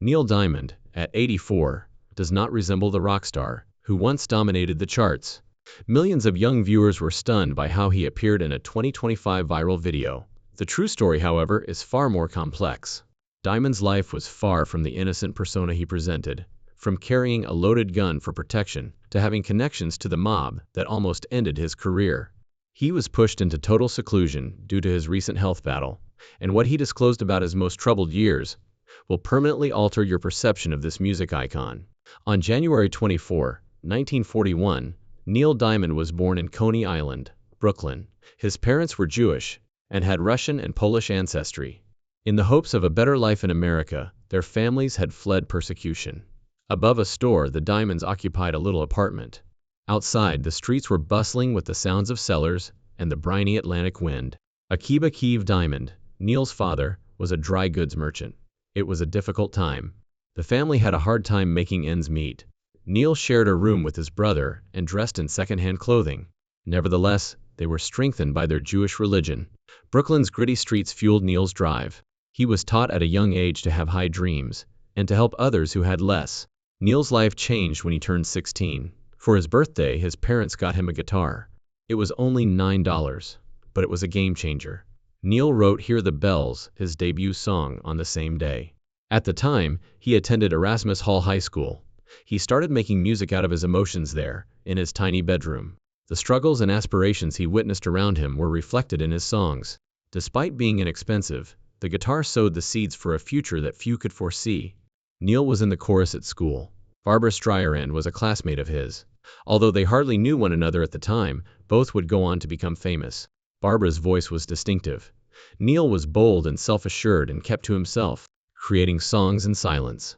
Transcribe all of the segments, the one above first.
Neil Diamond, at 84, does not resemble the rock star who once dominated the charts. Millions of young viewers were stunned by how he appeared in a 2025 viral video. The true story, however, is far more complex. Diamond's life was far from the innocent persona he presented, from carrying a loaded gun for protection to having connections to the mob that almost ended his career. He was pushed into total seclusion due to his recent health battle, and what he disclosed about his most troubled years will permanently alter your perception of this music icon. On January 24, 1941, Neil Diamond was born in Coney Island, Brooklyn. His parents were Jewish and had Russian and Polish ancestry. In the hopes of a better life in America, their families had fled persecution. Above a store, the Diamonds occupied a little apartment. Outside, the streets were bustling with the sounds of cellars and the briny Atlantic wind. Akiba Kiev Diamond, Neil's father, was a dry goods merchant. It was a difficult time. The family had a hard time making ends meet. Neil shared a room with his brother and dressed in second-hand clothing. Nevertheless, they were strengthened by their Jewish religion. Brooklyn's gritty streets fueled Neil's drive. He was taught at a young age to have high dreams and to help others who had less. Neil's life changed when he turned 16. For his birthday, his parents got him a guitar. It was only $9, but it was a game changer. Neil wrote "Hear the Bells," his debut song, on the same day. At the time, he attended Erasmus Hall High School. He started making music out of his emotions there, in his tiny bedroom. The struggles and aspirations he witnessed around him were reflected in his songs. Despite being inexpensive, the guitar sowed the seeds for a future that few could foresee. Neil was in the chorus at school. Barbra Streisand was a classmate of his. Although they hardly knew one another at the time, both would go on to become famous. Barbara's voice was distinctive. Neil was bold and self-assured and kept to himself, creating songs in silence.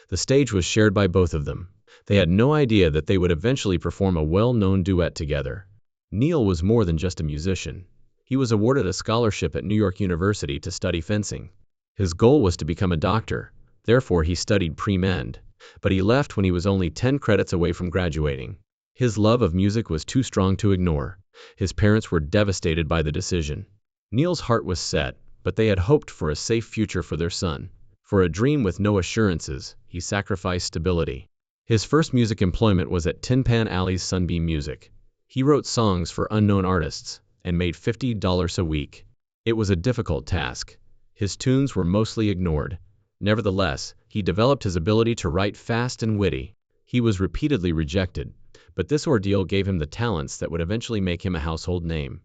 The stage was shared by both of them. They had no idea that they would eventually perform a well-known duet together. Neil was more than just a musician. He was awarded a scholarship at New York University to study fencing. His goal was to become a doctor. Therefore, he studied pre-med, but he left when he was only 10 credits away from graduating. His love of music was too strong to ignore. His parents were devastated by the decision. Neil's heart was set, but they had hoped for a safe future for their son. For a dream with no assurances, he sacrificed stability. His first music employment was at Tin Pan Alley's Sunbeam Music. He wrote songs for unknown artists and made $50 a week. It was a difficult task. His tunes were mostly ignored. Nevertheless, he developed his ability to write fast and witty. He was repeatedly rejected, but this ordeal gave him the talents that would eventually make him a household name.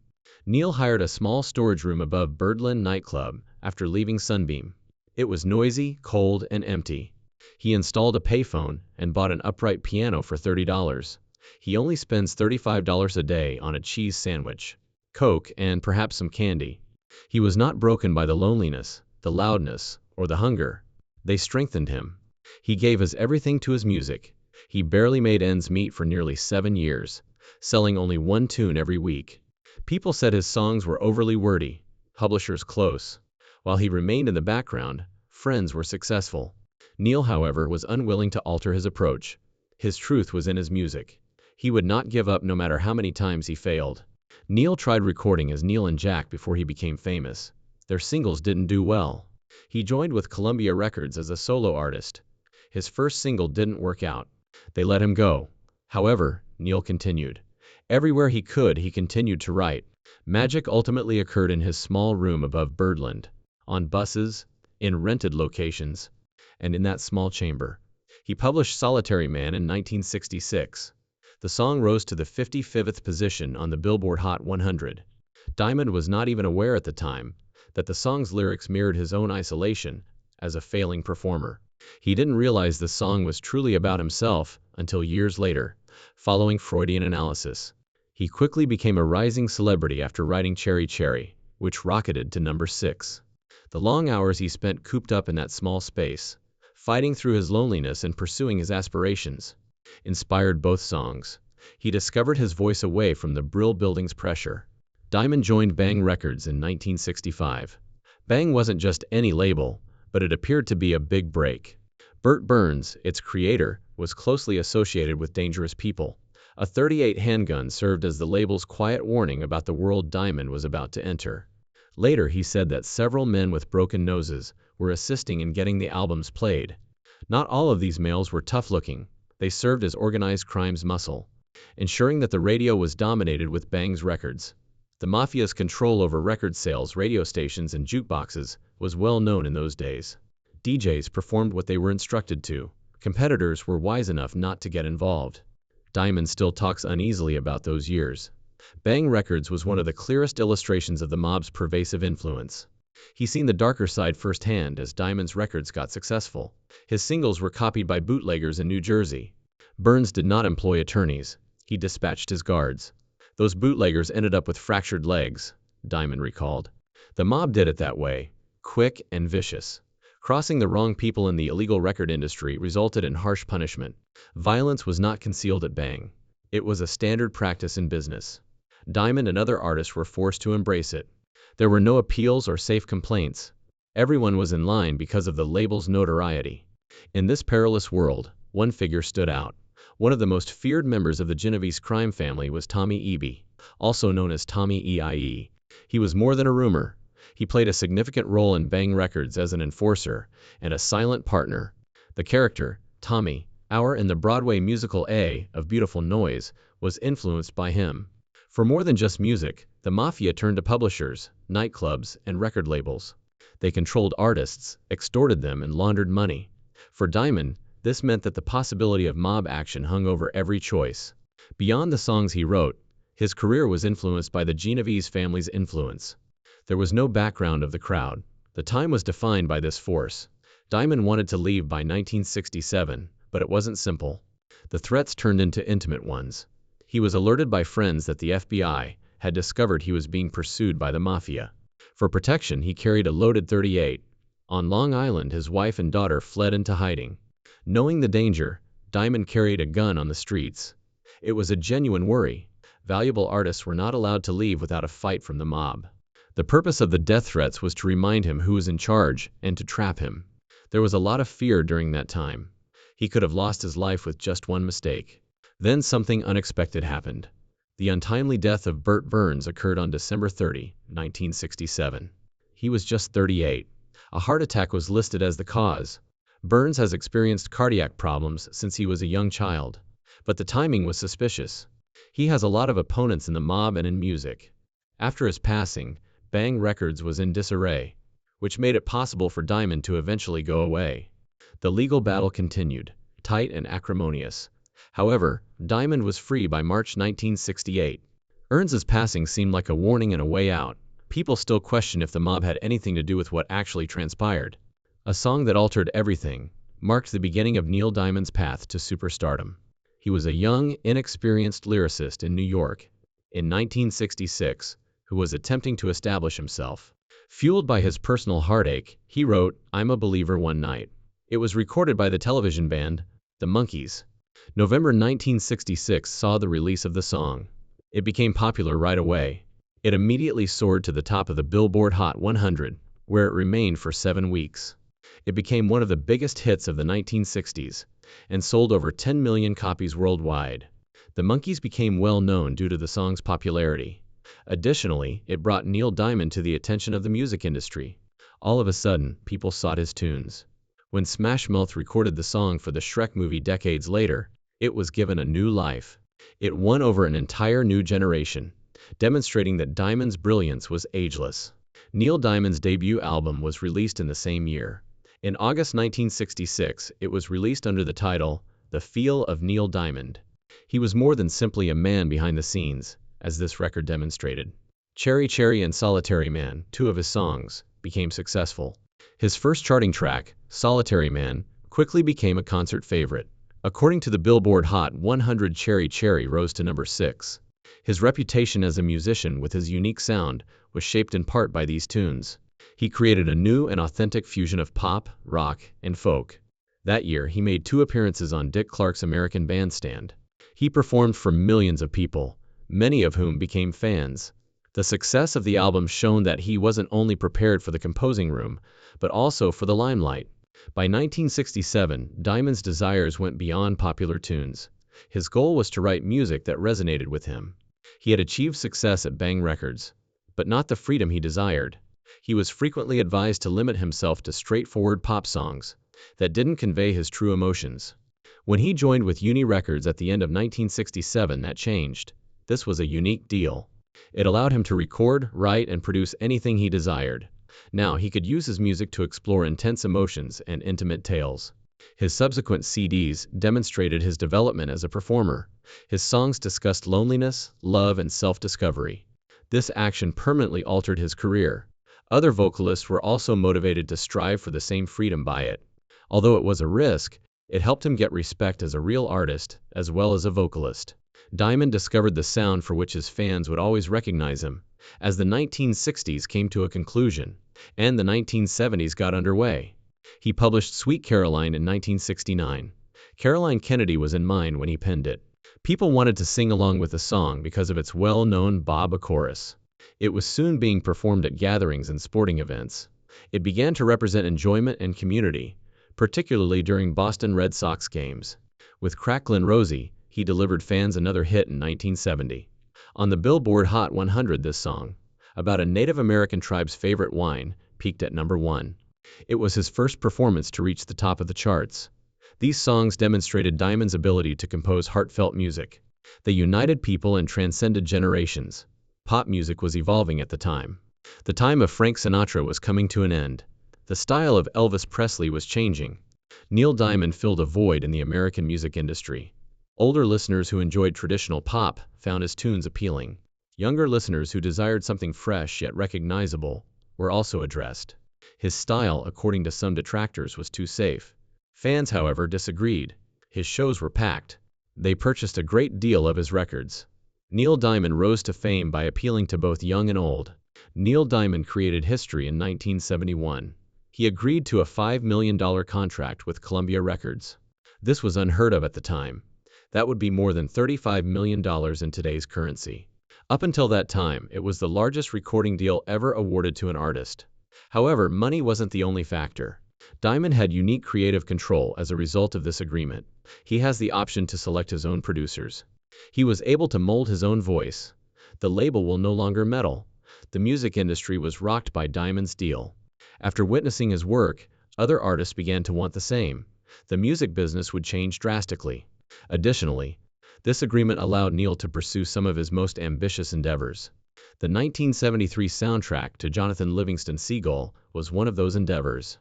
Neil hired a small storage room above Birdland nightclub after leaving Sunbeam. It was noisy, cold, and empty. He installed a payphone and bought an upright piano for $30. He only spends $35 a day on a cheese sandwich, Coke, and perhaps some candy. He was not broken by the loneliness, the loudness, or the hunger. They strengthened him. He gave his everything to his music. He barely made ends meet for nearly 7 years, selling only one tune every week. People said his songs were overly wordy, publishers close. While he remained in the background, friends were successful. Neil, however, was unwilling to alter his approach. His truth was in his music. He would not give up no matter how many times he failed. Neil tried recording as Neil and Jack before he became famous. Their singles didn't do well. He joined with Columbia Records as a solo artist. His first single didn't work out. They let him go. However, Neil continued. Everywhere he could, he continued to write. Magic ultimately occurred in his small room above Birdland, on buses, in rented locations, and in that small chamber. He published Solitary Man in 1966. The song rose to the 55th position on the Billboard Hot 100. Diamond was not even aware at the time that the song's lyrics mirrored his own isolation as a failing performer. He didn't realize the song was truly about himself until years later, following Freudian analysis. He quickly became a rising celebrity after writing Cherry Cherry, which rocketed to number 6. The long hours he spent cooped up in that small space, fighting through his loneliness and pursuing his aspirations, inspired both songs. He discovered his voice away from the Brill Building's pressure. Diamond joined Bang Records in 1965. Bang wasn't just any label, but it appeared to be a big break. Burt Burns, its creator, was closely associated with dangerous people. A .38 handgun served as the label's quiet warning about the world Diamond was about to enter. Later, he said that several men with broken noses were assisting in getting the albums played. Not all of these males were tough-looking. They served as organized crime's muscle, ensuring that the radio was dominated with Bang's records. The Mafia's control over record sales, radio stations, and jukeboxes was well known in those days. DJs performed what they were instructed to. Competitors were wise enough not to get involved. Diamond still talks uneasily about those years. Bang Records was one of the clearest illustrations of the mob's pervasive influence. He's seen the darker side firsthand as Diamond's records got successful. His singles were copied by bootleggers in New Jersey. Burns did not employ attorneys. He dispatched his guards. Those bootleggers ended up with fractured legs, Diamond recalled. The mob did it that way, quick and vicious. Crossing the wrong people in the illegal record industry resulted in harsh punishment. Violence was not concealed at Bang. It was a standard practice in business. Diamond and other artists were forced to embrace it. There were no appeals or safe complaints. Everyone was in line because of the label's notoriety. In this perilous world, one figure stood out. One of the most feared members of the Genovese crime family was Tommy Eby, also known as Tommy EIE. He was more than a rumor. He played a significant role in Bang Records as an enforcer and a silent partner. The character, Tommy, in the Broadway musical A of Beautiful Noise, was influenced by him. For more than just music, the Mafia turned to publishers, nightclubs, and record labels. They controlled artists, extorted them, and laundered money. For Diamond, this meant that the possibility of mob action hung over every choice. Beyond the songs he wrote, his career was influenced by the Genovese family's influence. There was no background of the crowd. The time was defined by this force. Diamond wanted to leave by 1967, but it wasn't simple. The threats turned into intimate ones. He was alerted by friends that the FBI had discovered he was being pursued by the Mafia. For protection, he carried a loaded .38. On Long Island, his wife and daughter fled into hiding. Knowing the danger, Diamond carried a gun on the streets. It was a genuine worry. Valuable artists were not allowed to leave without a fight from the mob. The purpose of the death threats was to remind him who was in charge and to trap him. There was a lot of fear during that time. He could have lost his life with just one mistake. Then something unexpected happened. The untimely death of Burt Burns occurred on December 30, 1967. He was just 38. A heart attack was listed as the cause. Burns has experienced cardiac problems since he was a young child, but the timing was suspicious. He has a lot of opponents in the mob and in music. After his passing, Bang Records was in disarray, which made it possible for Diamond to eventually go away. The legal battle continued, tight and acrimonious. However, Diamond was free by March 1968. Burns's passing seemed like a warning and a way out. People still question if the mob had anything to do with what actually transpired. A song that altered everything marked the beginning of Neil Diamond's path to superstardom. He was a young, inexperienced lyricist in New York in 1966 who was attempting to establish himself. Fueled by his personal heartache, he wrote "I'm a Believer" one night. It was recorded by the television band, The Monkees. November 1966 saw the release of the song. It became popular right away. It immediately soared to the top of the Billboard Hot 100, where it remained for 7 weeks. It became one of the biggest hits of the 1960s and sold over 10 million copies worldwide. The Monkees became well known due to the song's popularity. Additionally, it brought Neil Diamond to the attention of the music industry. All of a sudden, people sought his tunes. When Smash Mouth recorded the song for the Shrek movie decades later, it was given a new life. It won over an entire new generation, demonstrating that Diamond's brilliance was ageless. Neil Diamond's debut album was released in the same year. In August 1966, it was released under the title, The Feel of Neil Diamond. He was more than simply a man behind the scenes, as this record demonstrated. Cherry Cherry and Solitary Man, 2 of his songs, became successful. His first charting track, Solitary Man, quickly became a concert favorite. According to the Billboard Hot 100, Cherry Cherry rose to number 6. His reputation as a musician with his unique sound was shaped in part by these tunes. He created a new and authentic fusion of pop, rock, and folk. That year, he made 2 appearances on Dick Clark's American Bandstand. He performed for millions of people, many of whom became fans. The success of the album showed that he wasn't only prepared for the composing room, but also for the limelight. By 1967, Diamond's desires went beyond popular tunes. His goal was to write music that resonated with him. He had achieved success at Bang Records, but not the freedom he desired. He was frequently advised to limit himself to straightforward pop songs. that didn't convey his true emotions. When he joined with Uni Records at the end of 1967, that changed. This was a unique deal. It allowed him to record, write, and produce anything he desired. Now he could use his music to explore intense emotions and intimate tales. His subsequent CDs demonstrated his development as a performer. His songs discussed loneliness, love, and self-discovery. This action permanently altered his career. Other vocalists were also motivated to strive for the same freedom by it. Although it was a risk, it helped him get respect as a real artist, as well as a vocalist. Diamond discovered the sound for which his fans would always recognize him. As the 1960s came to a conclusion, and the 1970s got underway, he published Sweet Caroline in 1969. Caroline Kennedy was in mind when he penned it. People wanted to sing along with the song because of its well-known Bob chorus. It was soon being performed at gatherings and sporting events. It began to represent enjoyment and community, particularly during Boston Red Sox games. With Cracklin' Rosie, he delivered fans another hit in 1970. On the Billboard Hot 100, this song, about a Native American tribe's favorite wine, peaked at number 1. It was his first performance to reach the top of the charts. These songs demonstrated Diamond's ability to compose heartfelt music. They united people and transcended generations. Pop music was evolving at the time. The time of Frank Sinatra was coming to an end. The style of Elvis Presley was changing. Neil Diamond filled a void in the American music industry. Older listeners who enjoyed traditional pop found his tunes appealing. Younger listeners who desired something fresh yet recognizable were also addressed. His style, according to some detractors, was too safe. Fans, however, disagreed. His shows were packed. They purchased a great deal of his records. Neil Diamond rose to fame by appealing to both young and old. Neil Diamond created history in 1971. He agreed to a $5 million contract with Columbia Records. This was unheard of at the time. That would be more than $35 million in today's currency. Up until that time, it was the largest recording deal ever awarded to an artist. However, money wasn't the only factor. Diamond had unique creative control as a result of this agreement. He has the option to select his own producers. He was able to mold his own voice. The label will no longer meddle. The music industry was rocked by Diamond's deal. After witnessing his work, other artists began to want the same. The music business would change drastically. Additionally, this agreement allowed Neil to pursue some of his most ambitious endeavors. The 1973 soundtrack to Jonathan Livingston Seagull was one of those endeavors.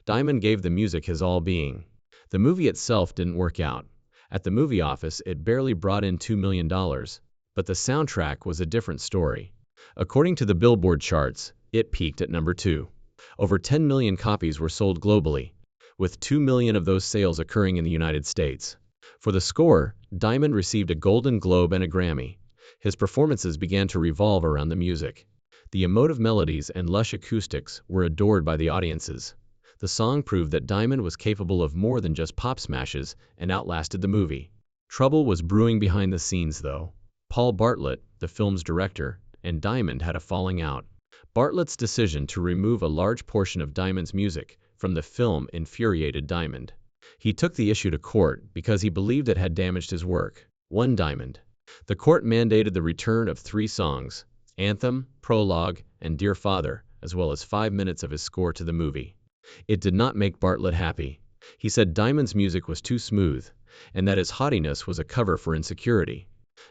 Diamond gave the music his all-being. The movie itself didn't work out. At the movie office, it barely brought in $2 million, but the soundtrack was a different story. According to the Billboard charts, it peaked at number 2. Over 10 million copies were sold globally, with 2 million of those sales occurring in the United States. For the score, Diamond received a Golden Globe and a Grammy. His performances began to revolve around the music. The emotive melodies and lush acoustics were adored by the audiences. The song proved that Diamond was capable of more than just pop smashes and outlasted the movie. Trouble was brewing behind the scenes, though. Paul Bartlett, the film's director, and Diamond had a falling out. Bartlett's decision to remove a large portion of Diamond's music from the film infuriated Diamond. He took the issue to court because he believed it had damaged his work. 1 Diamond. The court mandated the return of 3 songs, Anthem, Prologue, and Dear Father, as well as 5 minutes of his score to the movie. It did not make Bartlett happy. He said Diamond's music was too smooth, and that his haughtiness was a cover for insecurity.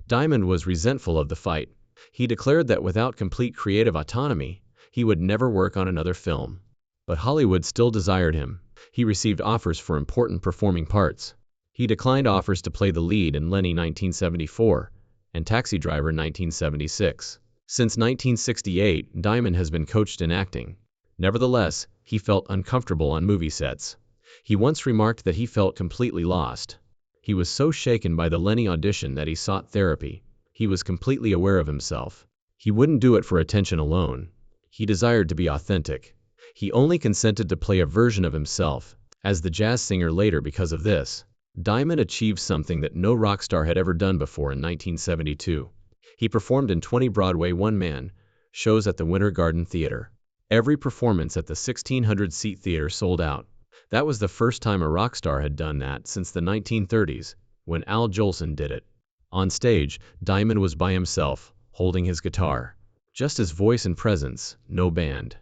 Diamond was resentful of the fight. He declared that without complete creative autonomy, he would never work on another film. But Hollywood still desired him. He received offers for important performing parts. He declined offers to play the lead in Lenny 1974 and Taxi Driver 1976. Since 1968, Diamond has been coached in acting. Nevertheless, he felt uncomfortable on movie sets. He once remarked that he felt completely lost. He was so shaken by the Lenny audition that he sought therapy. He was completely aware of himself. He wouldn't do it for attention alone. He desired to be authentic. He only consented to play a version of himself as the jazz singer later because of this. Diamond achieved something that no rock star had ever done before in 1972. He performed in 20 Broadway one-man shows at the Winter Garden Theater. Every performance at the 1,600-seat theater sold out. That was the first time a rock star had done that since the 1930s, when Al Jolson did it. On stage, Diamond was by himself, holding his guitar. Just his voice and presence, no band.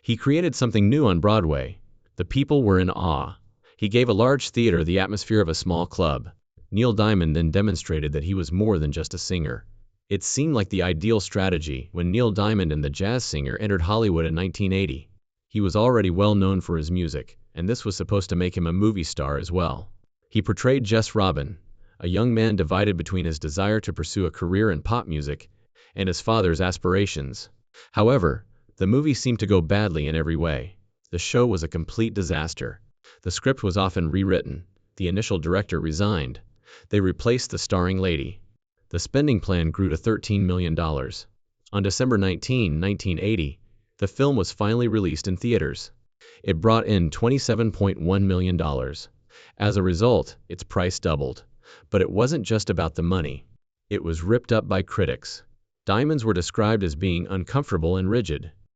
He created something new on Broadway. The people were in awe. He gave a large theater the atmosphere of a small club. Neil Diamond then demonstrated that he was more than just a singer. It seemed like the ideal strategy when Neil Diamond and the jazz singer entered Hollywood in 1980. He was already well known for his music, and this was supposed to make him a movie star as well. He portrayed Jess Robin, a young man divided between his desire to pursue a career in pop music and his father's aspirations. However, the movie seemed to go badly in every way. The show was a complete disaster. The script was often rewritten. The initial director resigned. They replaced the starring lady. The spending plan grew to $13 million. On December 19, 1980, the film was finally released in theaters. It brought in $27.1 million. As a result, its price doubled. But it wasn't just about the money. It was ripped up by critics. Diamonds were described as being uncomfortable and rigid.